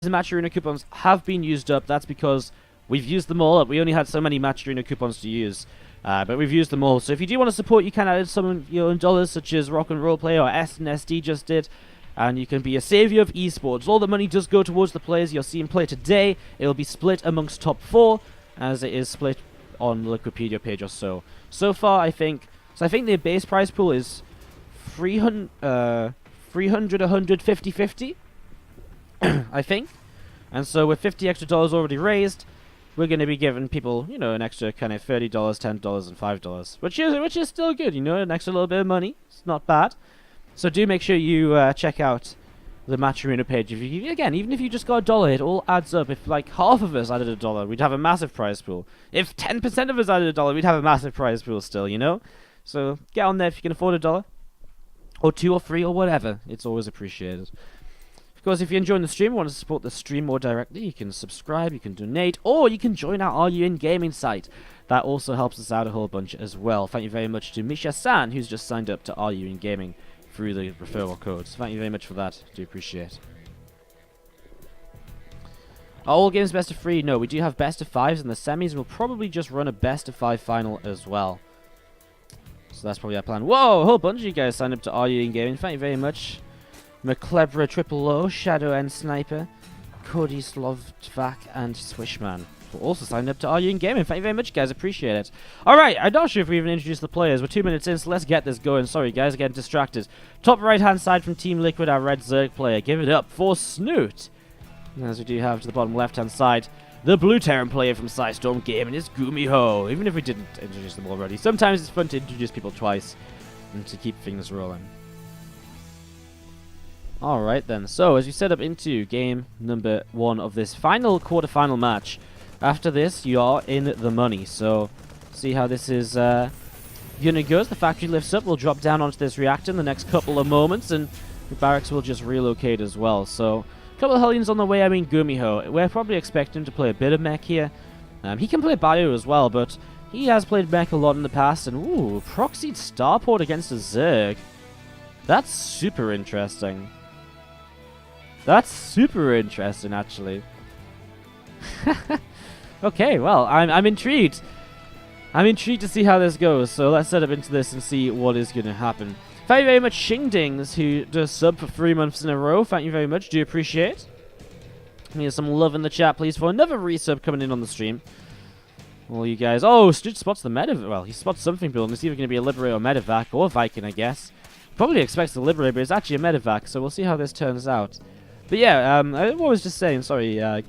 the Match Arena coupons have been used up. That's because we've used them all up. We only had so many Match Arena coupons to use. But we've used them all. So if you do want to support, you can add some of your own dollars, such as Rock and Roll Play or S and SD just did. And you can be a savior of esports. All the money does go towards the players you're seeing play today. It will be split amongst top 4, as it is split on the Wikipedia page or so. So far, I think the base prize pool is 300, 100, 50, 50. I think. And so with $50 extra already raised, we're going to be giving people, you know, an extra kind of $30, $10, and $5, which is still good, you know, an extra little bit of money. It's not bad. So do make sure you check out the Match Arena page. If you, again, even if you just got $1, it all adds up. If like half of us added $1, we'd have a massive prize pool. If 10% of us added $1, we'd have a massive prize pool still, you know. So get on there if you can afford $1, or 2 or 3 or whatever. It's always appreciated. Of course, if you're enjoying the stream and want to support the stream more directly, you can subscribe, you can donate, or you can join our Are You In Gaming site. That also helps us out a whole bunch as well. Thank you very much to Misha-san, who's just signed up to Are You In Gaming through the referral codes. Thank you very much for that. Do appreciate. Are all games best of 3? No, we do have best of 5s in the semis, and we'll probably just run a best of 5 final as well. So that's probably our plan. Whoa, a whole bunch of you guys signed up to Are You In Gaming. Thank you very much. McClebra Triple O, Shadow End Sniper, Cody Slovak, and Swishman who also signed up to Are You In Gaming. Thank you very much, guys. Appreciate it. Alright, I'm not sure if we even introduced the players. We're 2 minutes in, so let's get this going. Sorry, guys, getting distracted. Top right-hand side from Team Liquid, our Red Zerg player. Give it up for Snute. And as we do have to the bottom left-hand side, the Blue Terran player from Sidestorm Gaming is GuMiho. Even if we didn't introduce them already. Sometimes it's fun to introduce people twice and to keep things rolling. Alright then, so as you set up into game number 1 of this final quarterfinal match, after this you are in the money, so see how this is gonna go. As the factory lifts up, we'll drop down onto this reactor in the next couple of moments, and the barracks will just relocate as well. So, a couple of Hellions on the way. I mean, GuMiho, we're probably expecting him to play a bit of mech here. He can play bio as well, but he has played mech a lot in the past, and ooh, proxied starport against a Zerg. That's super interesting. That's super interesting, actually. Okay, well, I'm intrigued. I'm intrigued to see how this goes, so let's set up into this and see what is going to happen. Thank you very much, Shingdings, who does sub for 3 months in a row. Thank you very much. Do appreciate. Here's some love in the chat, please, for another resub coming in on the stream. All you guys. Oh, Snute spots the medevac. Well, he spots something building. It's either going to be a Liberator or medevac, or Viking, I guess. Probably expects the Liberator, but it's actually a medevac, so we'll see how this turns out. But yeah, I was just saying, sorry, I'm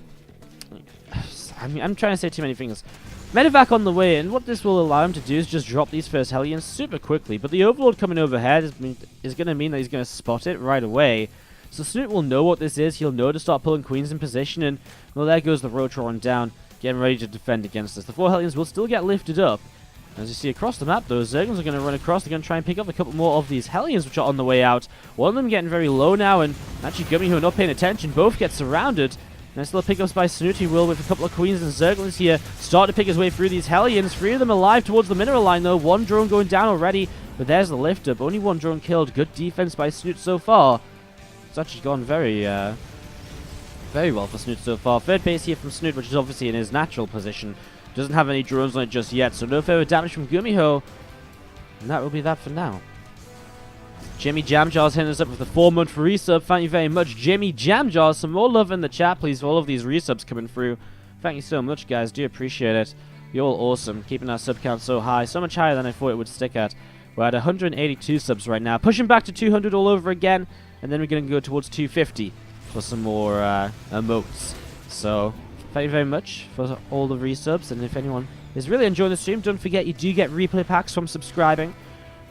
trying to say too many things. Medevac on the way, and what this will allow him to do is just drop these first Hellions super quickly, but the Overlord coming overhead is going to mean that he's going to spot it right away. So Snute will know what this is, he'll know to start pulling Queens in position, and, well, there goes the Rotron down, getting ready to defend against this. The 4 Hellions will still get lifted up. As you see across the map, those Zerglings are going to run across. They're going to try and pick up a couple more of these Hellions, which are on the way out. One of them getting very low now, and actually GuMiho not paying attention. Both get surrounded. Nice little pickups by Snute, who will, with a couple of Queens and Zerglings here, start to pick his way through these Hellions. 3 of them alive towards the mineral line, though. 1 drone going down already, but there's the lift up. Only 1 drone killed. Good defense by Snute so far. It's actually gone very well for Snute so far. Third base here from Snute, which is obviously in his natural position. Doesn't have any drones on it just yet, so no further damage from GuMiho. And that will be that for now. Jimmy Jamjar's hitting us up with the 4-month resub. Thank you very much, Jimmy Jamjar. Some more love in the chat, please, for all of these resubs coming through. Thank you so much, guys. Do appreciate it. You're all awesome. Keeping our sub count so high. So much higher than I thought it would stick at. We're at 182 subs right now. Pushing back to 200 all over again. And then we're going to go towards 250 for some more emotes. So, thank you very much for all the resubs, and if anyone is really enjoying the stream, don't forget you do get replay packs from subscribing.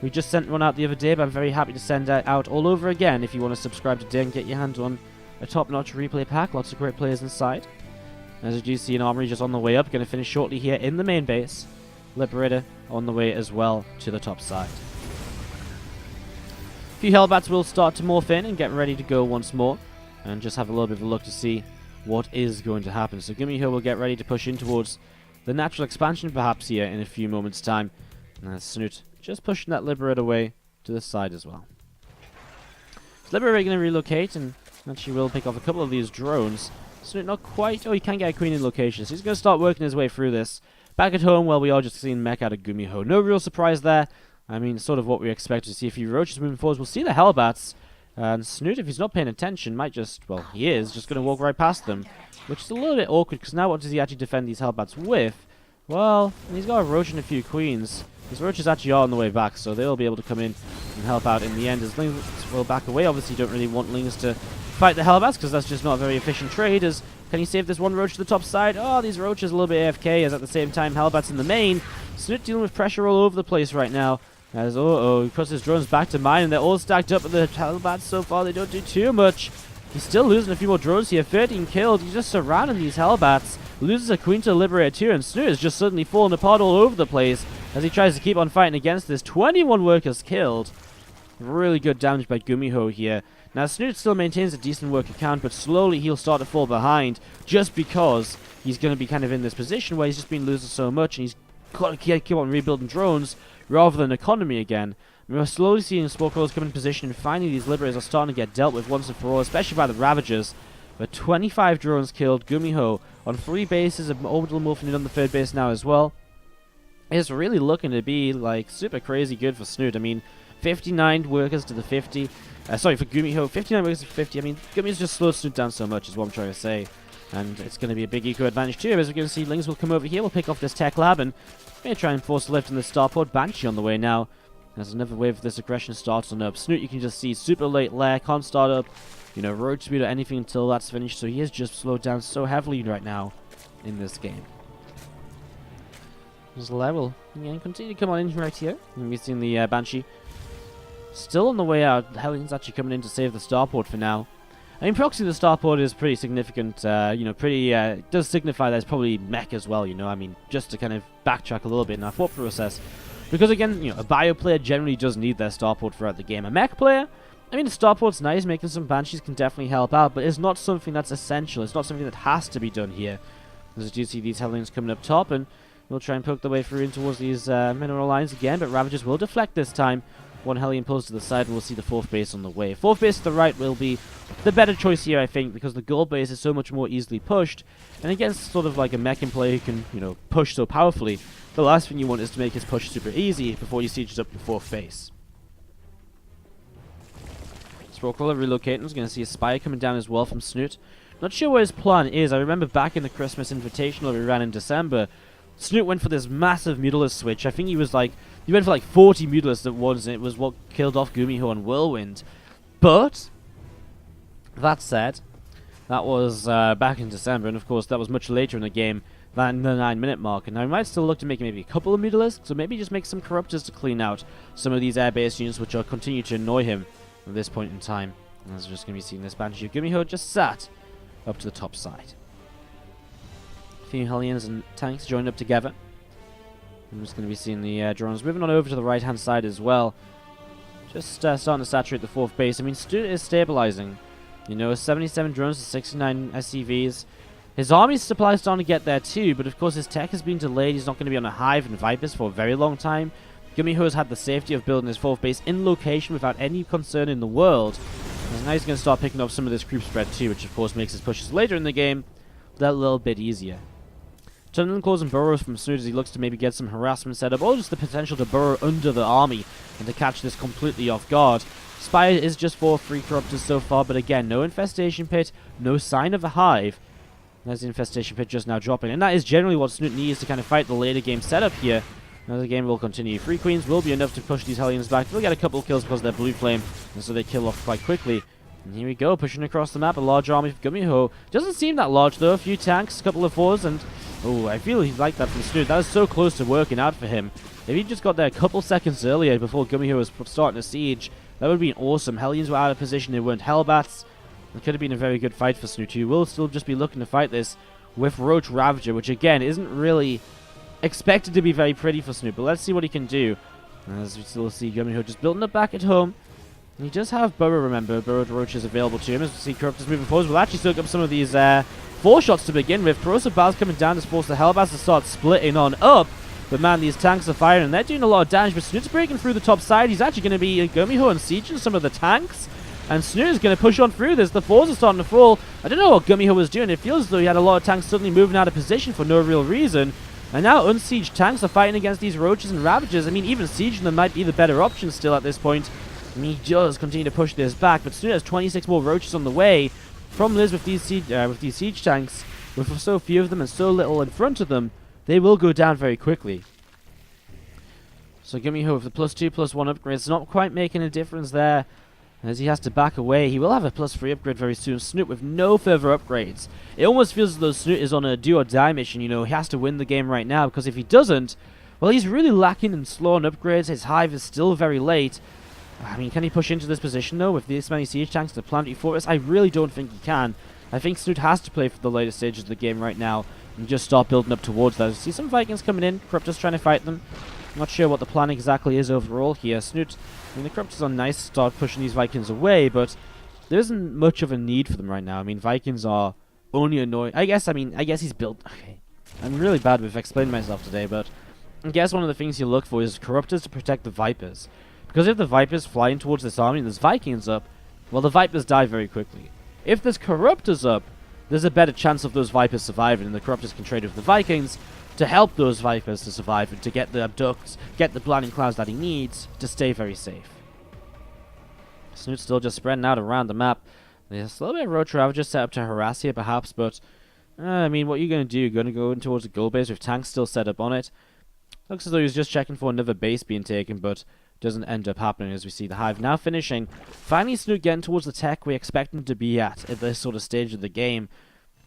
We just sent one out the other day, but I'm very happy to send that out all over again if you want to subscribe today and get your hands on a top-notch replay pack. Lots of great players inside. As you do see, an Armory just on the way up, going to finish shortly here in the main base. Liberator on the way as well to the top side. A few Hellbats will start to morph in and get ready to go once more, and just have a little bit of a look to see what is going to happen. So GuMiho will get ready to push in towards the natural expansion perhaps here in a few moments time. And that's Snute just pushing that Liberator away to the side as well. So Liberator going to relocate, and actually will pick off a couple of these drones. Snute not quite. Oh, he can get a queen in location, so he's going to start working his way through this. Back at home, well, we are just seeing mech out of GuMiho. No real surprise there. I mean, sort of what we expect to see. A few roaches moving forwards. We'll see the Hellbats. And Snute, if he's not paying attention, might just, well, he is, just going to walk right past them. Which is a little bit awkward, because now what does he actually defend these Hellbats with? Well, he's got a roach and a few queens. These roaches actually are on the way back, so they'll be able to come in and help out in the end. As Lings will back away, obviously you don't really want Lings to fight the Hellbats, because that's just not a very efficient trade. As can he save this one roach to the top side? Oh, these roaches a little bit AFK, as at the same time Hellbats in the main. Snute dealing with pressure all over the place right now. As he puts his drones back to mine, and they're all stacked up, but the Hellbats so far, they don't do too much. He's still losing a few more drones here. 13 killed. He's just surrounding these Hellbats. Loses a queen to the Liberator too, and Snute is just suddenly falling apart all over the place as he tries to keep on fighting against this. 21 workers killed. Really good damage by GuMiho here. Now Snute still maintains a decent worker count, but slowly he'll start to fall behind just because he's going to be kind of in this position where he's just been losing so much, and he's got to keep on rebuilding drones rather than economy again. We're slowly seeing Spore Crawlers come in position, and finally these Liberators are starting to get dealt with once and for all, especially by the Ravagers. But 25 drones killed. GuMiho on 3 bases, of orbital morphing in on the 3rd base now as well. It's really looking to be like super crazy good for Snute. I mean, 59 workers to the 50. Sorry, for GuMiho, 59 workers to 50. I mean, GuMiho's just slowed Snute down so much is what I'm trying to say. And it's going to be a big eco advantage too, as we're going to see Lings will come over here, we'll pick off this tech lab, and we're going to try and force a lift in the starport. Banshee on the way now. There's another wave of this aggression starts on up. Snute, you can just see super late lair, can't start up, you know, road speed or anything until that's finished, so he is just slowed down so heavily right now in this game. There's level. Yeah, continue to come on in right here. And we've seen the Banshee. Still on the way out. Hellions actually coming in to save the starport for now. I mean, proxy the starport is pretty significant, you know, it does signify there's probably mech as well, you know, I mean, just to kind of backtrack a little bit in our thought process. Because again, you know, a bio player generally does need their starport throughout the game. A mech player, I mean, the starport's nice, making some Banshees can definitely help out, but it's not something that's essential, it's not something that has to be done here. As you do see these Hellions coming up top, and we'll try and poke their way through in towards these mineral lines again, but Ravagers will deflect this time. One Hellion pulls to the side, and we'll see the 4th base on the way. 4th base to the right will be the better choice here, I think, because the gold base is so much more easily pushed, and against sort of like a mech player who can, you know, push so powerfully, the last thing you want is to make his push super easy before you siege up the 4th base. Spore Crawler relocating, is going to see a Spire coming down as well from Snute. Not sure what his plan is. I remember back in the Christmas Invitational we ran in December, Snute went for this massive Mutalisk switch. I think he went for like 40 Mutalisks at once, and it was what killed off GuMiho and Whirlwind. But, that said, that was back in December, and of course that was much later in the game than the 9-minute mark. And I might still look to make maybe a couple of Mutalisks, or maybe just make some Corruptors to clean out some of these air-based units which are continue to annoy him at this point in time. And as we're just going to be seeing this Banshee of GuMiho just sat up to the top side. A few Hellions and tanks joined up together. I'm just going to be seeing the drones moving on over to the right-hand side as well. Just starting to saturate the 4th base. I mean, Snute is stabilizing. You know, 77 drones to 69 SCVs. His army's supply is starting to get there too, but of course his tech has been delayed. He's not going to be on a Hive and Vipers for a very long time. GuMiho has had the safety of building his 4th base in location without any concern in the world. And now he's going to start picking up some of this creep spread too, which of course makes his pushes later in the game that little bit easier. Tunneling claws and burrows from Snute as he looks to maybe get some harassment set up, or just the potential to burrow under the army and to catch this completely off guard. Spire is just 4 free corruptors so far, but again, no infestation pit, no sign of a hive. There's the infestation pit just now dropping, and that is generally what Snute needs to kind of fight the later game setup here. Now the game will continue. 3 queens will be enough to push these Hellions back. They'll get a couple of kills because they're blue flame, and so they kill off quite quickly. And here we go, pushing across the map, a large army for GuMiho. Doesn't seem that large though, a few tanks, a couple of 4s, and oh, I feel he's like that from Snute. That was so close to working out for him. If he just got there a couple seconds earlier before GuMiho was starting a siege, that would have been awesome. Hellions were out of position, they weren't Hellbats. It could have been a very good fight for Snute, who will still just be looking to fight this with Roach Ravager, which again isn't really expected to be very pretty for Snute, but let's see what he can do. As we still see GuMiho just building up back at home. And he does have Burrow, remember. Burrowed Roaches available to him. As we see Corruptors moving forward, we'll actually soak up some of these 4 shots to begin with. Corrosive Bars coming down to force the Hellbats to start splitting on up. But man, these tanks are firing and they're doing a lot of damage. But Snute's breaking through the top side. He's actually going to be GuMiho and sieging some of the tanks. And Snute is going to push on through this. The fours are starting to fall. I don't know what GuMiho was doing. It feels as though he had a lot of tanks suddenly moving out of position for no real reason. And now unsieged tanks are fighting against these roaches and ravages. I mean, even sieging them might be the better option still at this point. I mean, he does continue to push this back, but Snute has 26 more roaches on the way. Problem is with these siege tanks, with so few of them and so little in front of them, they will go down very quickly. So GuMiho with the +2/+1 upgrades, not quite making a difference there, as he has to back away. He will have a +3 upgrade very soon. Snute with no further upgrades. It almost feels as though Snute is on a do or die mission. You know, he has to win the game right now, because if he doesn't, well, he's really lacking in slow on upgrades. His hive is still very late. I mean, can he push into this position though with this many siege tanks to Planetary Fortress? I really don't think he can. I think Snute has to play for the later stages of the game right now and just start building up towards that. I see some Vikings coming in. Corruptors trying to fight them. I'm not sure what the plan exactly is overall here. Snute, I mean, the Corruptors are nice to start pushing these Vikings away, but there isn't much of a need for them right now. I mean, Vikings are only annoying. I guess he's built... Okay, I'm really bad with explaining myself today, but I guess one of the things you look for is Corruptors to protect the Vipers. Because if the Vipers fly in towards this army and there's Vikings up, well, the Vipers die very quickly. If there's Corruptors up, there's a better chance of those Vipers surviving, and the Corruptors can trade with the Vikings to help those Vipers to survive and to get the abducts, get the blinding clouds that he needs to stay very safe. Snoot's still just spreading out around the map. There's a little bit of roach ravagers set up to harass here, perhaps, but I mean, what are you going to do? You're going to go in towards a gold base with tanks still set up on it. Looks as though he's just checking for another base being taken, but doesn't end up happening as we see the hive now finishing. Finally, Snute getting towards the tech we expect him to be at this sort of stage of the game.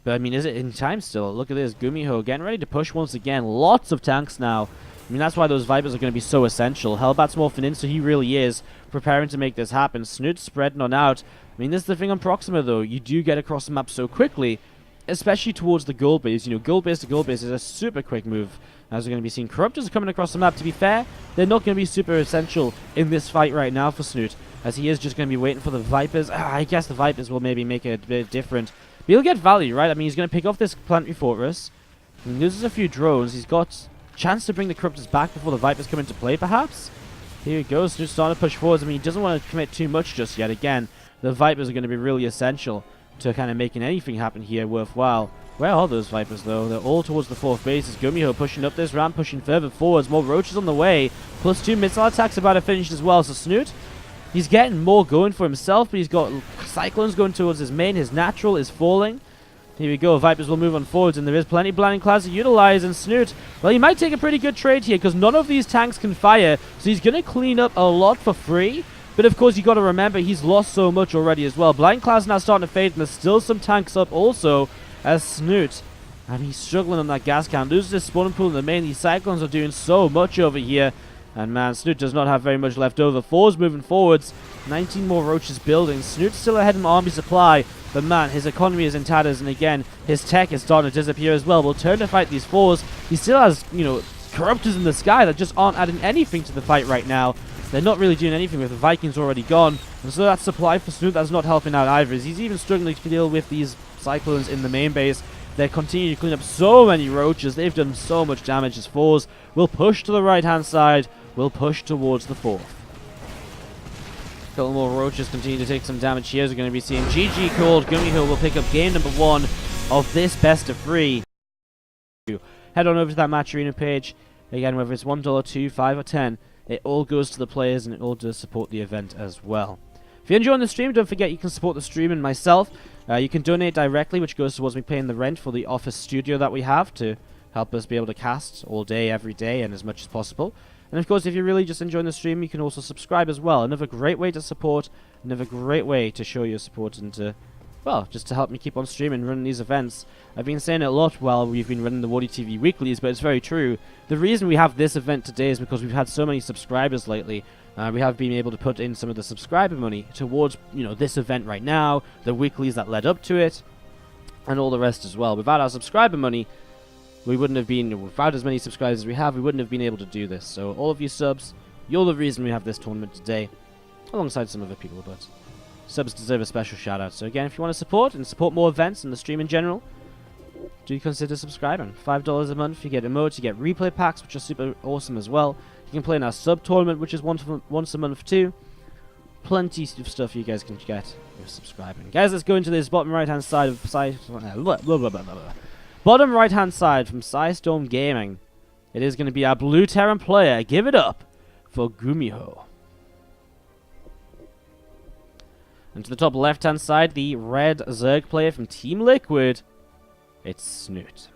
But I mean, is it in time still? Look at this, GuMiho getting ready to push once again. Lots of tanks now. I mean, that's why those Vipers are going to be so essential. Hellbat's morphing in, so he really is preparing to make this happen. Snute's spreading on out. I mean, this is the thing on Proxima, though. You do get across the map so quickly, especially towards the gold base. You know, gold base to gold base is a super quick move, as we're going to be seeing. Corruptors are coming across the map. To be fair, they're not going to be super essential in this fight right now for Snute, as he is just going to be waiting for the Vipers. I guess the Vipers will maybe make it a bit different. But he'll get value, right? I mean, he's going to pick off this Planetary Fortress. He loses a few drones. He's got a chance to bring the Corruptors back before the Vipers come into play, perhaps. Here he goes. Snute's starting to push forwards. I mean, he doesn't want to commit too much just yet. Again, the Vipers are going to be really essential to kind of making anything happen here worthwhile. Where are those Vipers, though? They're all towards the fourth base. It's GuMiho pushing up this ramp, pushing further forwards. More roaches on the way. +2 missile attacks about to finish as well. So Snute, he's getting more going for himself, but he's got Cyclones going towards his main. His natural is falling. Here we go. Vipers will move on forwards, and there is plenty of blinding clouds to utilize. And Snute, well, he might take a pretty good trade here, because none of these tanks can fire, so he's going to clean up a lot for free. But of course, you got to remember, he's lost so much already as well. Blind clouds now starting to fade, and there's still some tanks up also, as Snute, and he's struggling on that gas count. Loses his spawning pool in the main. These Cyclones are doing so much over here. And man, Snute does not have very much left over. Fours moving forwards. 19 more roaches building. Snute's still ahead in army supply. But man, his economy is in tatters. And again, his tech is starting to disappear as well. We'll turn to fight these fours. He still has, you know, Corruptors in the sky that just aren't adding anything to the fight right now. They're not really doing anything with the Vikings already gone. And so that supply for Snute, that's not helping out either. He's even struggling to deal with these Cyclones in the main base. They continue to clean up so many roaches. They've done so much damage. His fours will push to the right-hand side. Will push towards the fourth. A couple more roaches continue to take some damage here. We're going to be seeing GG called. GuMiho will pick up game number 1 of this best of 3. Head on over to that match arena page. Again, whether it's $1, $2, $5, or $10, it all goes to the players, and it all does support the event as well. If you're enjoying the stream, don't forget you can support the stream and myself. You can donate directly, which goes towards me paying the rent for the office studio that we have to help us be able to cast all day, every day, and as much as possible. And of course, if you're really just enjoying the stream, you can also subscribe as well. Another great way to support, another great way to show your support and to, well, just to help me keep on streaming and running these events. I've been saying it a lot while we've been running the WardiTV weeklies, but it's very true. The reason we have this event today is because we've had so many subscribers lately. We have been able to put in some of the subscriber money towards, you know, this event right now, the weeklies that led up to it, and all the rest as well. Without our subscriber money, we wouldn't have been, without as many subscribers as we have, we wouldn't have been able to do this. So all of you subs, you're the reason we have this tournament today, alongside some other people, but subs deserve a special shout out. So again, if you want to support and support more events and the stream in general, do consider subscribing. $5 a month, you get emotes, you get replay packs, which are super awesome as well. You can play in our sub tournament, which is once a month too. plenty of stuff you guys can get with subscribing. Guys, let's go into this bottom right-hand side of bottom right-hand side from Storm Gaming. It is going to be our Blue Terran player. Give it up for GuMiho. And to the top left-hand side, the red Zerg player from Team Liquid. It's Snute.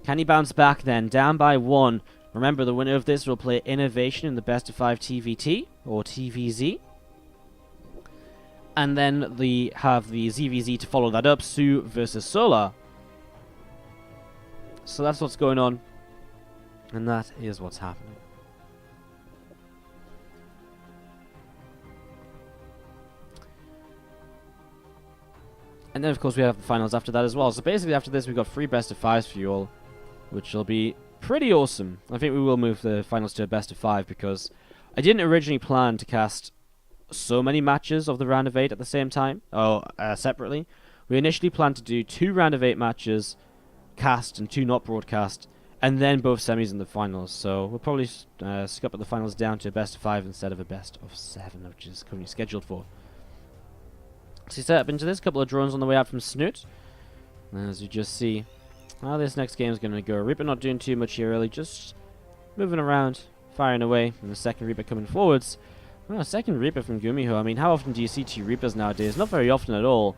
Can he bounce back then? Down by 1. Remember, the winner of this will play Innovation in the best of 5 TVT, or TVZ. And then have the ZvZ to follow that up, Sue versus Solar. So that's what's going on. And that is what's happening. And then, of course, we have the finals after that as well. So basically, after this, we've got 3 best of 5s for you all, which will be pretty awesome. I think we will move the finals to a best of 5 because I didn't originally plan to cast so many matches of the round of 8 at the same time, separately. We initially planned to do 2 round of 8 matches, cast and 2 not broadcast, and then both semis and the finals. So we'll probably scupper the finals down to a best of 5 instead of a best of 7, which is currently scheduled for. So set up into this, couple of drones on the way out from Snute. And as you just see, how this next game is going to go. Reaper not doing too much here really, just moving around, firing away, and the second Reaper coming forwards. Oh, second Reaper from GuMiho. I mean, how often do you see 2 Reapers nowadays? Not very often at all.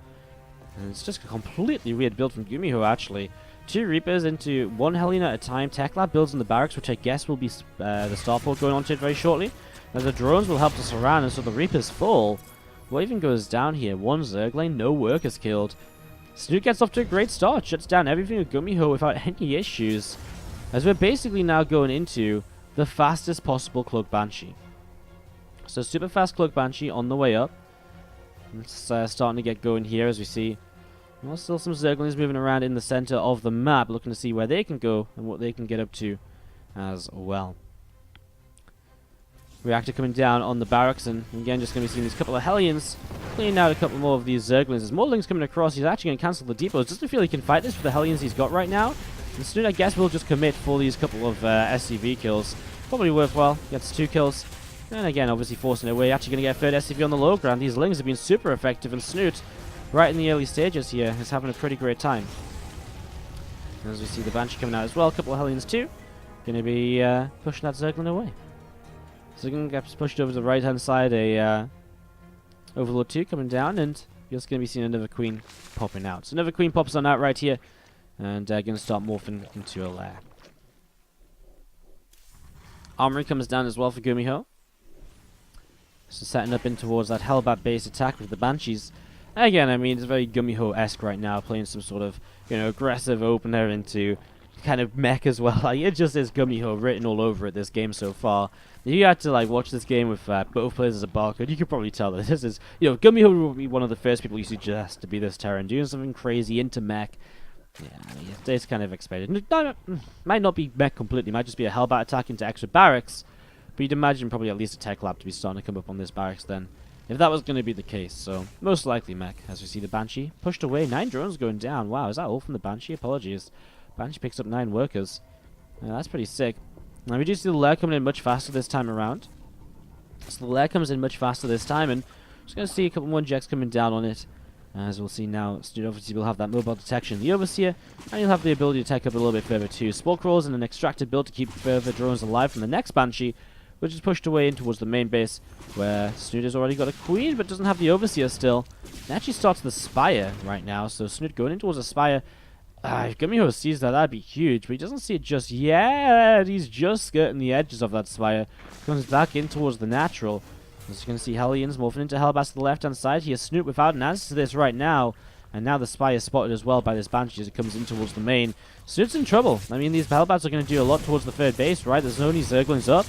And it's just a completely weird build from GuMiho, actually. 2 Reapers into 1 Hellion at a time. Tech Lab builds in the barracks, which I guess will be the starport going on to it very shortly. Now the drones will help to surround, and so the Reapers fall. What even goes down here? 1 Zergling, no workers killed. Snute gets off to a great start, shuts down everything with GuMiho without any issues. As we're basically now going into the fastest possible Cloak Banshee. So super fast Cloak Banshee on the way up. It's starting to get going here as we see. Well, still some Zerglings moving around in the center of the map, looking to see where they can go and what they can get up to as well. Reactor coming down on the barracks, and again just going to be seeing these couple of Hellions cleaning out a couple more of these Zerglings. There's more Lings coming across. He's actually going to cancel the depots. Doesn't feel he can fight this with the Hellions he's got right now. And Snute, I guess, will just commit for these couple of SCV kills. Probably worthwhile. Gets 2 kills. And again, obviously forcing it away. Actually going to get a 3rd SCV on the low ground. These Lings have been super effective, and Snute, right in the early stages here, is having a pretty great time. And as we see the Banshee coming out as well. A couple of Hellions too. Going to be pushing that Zergling away. So going to get pushed over to the right-hand side, a Overlord 2 coming down, and you're just going to be seeing another Queen popping out. So another Queen pops on out right here, and going to start morphing into a lair. Armory comes down as well for GuMiho. So setting up in towards that Hellbat base attack with the Banshees. Again, I mean, it's very GuMiho-esque right now, playing some sort of, aggressive opener into kind of mech as well. Like, it just is GuMiho written all over it, this game so far. If you had to watch this game with both players as a barcode, you could probably tell that this is, GuMiho will be one of the first people you suggest to be this Terran, doing something crazy into mech. Yeah, I mean, it's kind of expected. Might not be mech completely, might just be a Hellbat attack into extra barracks, but you'd imagine probably at least a tech lab to be starting to come up on this barracks then, if that was going to be the case. So, most likely mech, as we see the Banshee pushed away. 9 drones going down. Wow, is that all from the Banshee? Apologies. Banshee picks up 9 workers. That's pretty sick. Now we do see the lair coming in much faster this time around. So the lair comes in much faster this time, and just going to see a couple more jets coming down on it. As we'll see now, Snute obviously will have that mobile detection, the Overseer, and you'll have the ability to take up a little bit further too. Spore Crawls and an extracted build to keep further drones alive from the next Banshee, which is pushed away in towards the main base, where Snute has already got a Queen, but doesn't have the Overseer still. It actually starts the Spire right now, so Snute going in towards the Spire. If GuMiho sees that, that'd be huge, but he doesn't see it just yet. He's just skirting the edges of that Spire. Comes back in towards the natural. As you can see, Hellions morphing into Hellbats to the left-hand side. He has Snute without an answer to this right now. And now the Spire is spotted as well by this Banshee as it comes in towards the main. Snute's in trouble. I mean, these Hellbats are going to do a lot towards the 3rd base, right? There's only Zerglings up.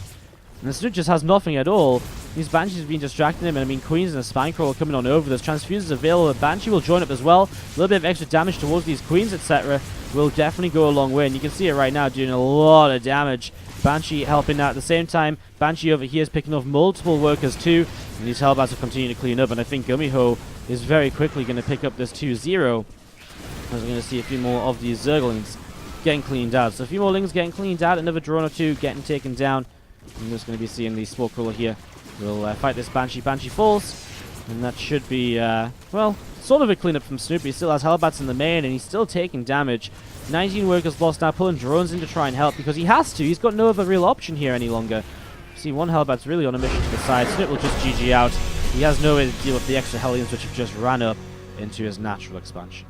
And the Snute just has nothing at all. These Banshees have been distracting him, and I mean, Queens and a Spine Crawler coming on over. There's Transfusers available. Banshee will join up as well. A little bit of extra damage towards these Queens, etc. will definitely go a long way, and you can see it right now doing a lot of damage. Banshee helping out at the same time. Banshee over here is picking off multiple workers too, and these Hellbats will continue to clean up, and I think GuMiho is very quickly going to pick up this 2-0. As we're going to see a few more of these Zerglings getting cleaned out. So a few more Lings getting cleaned out, another drone or 2 getting taken down. I'm just going to be seeing the Spore Crawler here We'll fight this Banshee. Banshee falls. And that should be, well, sort of a cleanup from Snute. He still has Hellbats in the main, and he's still taking damage. 19 workers lost now, pulling drones in to try and help, because he has to. He's got no other real option here any longer. See, one Hellbat's really on a mission to the side. Snute will just GG out. He has no way to deal with the extra Hellions, which have just ran up into his natural expansion.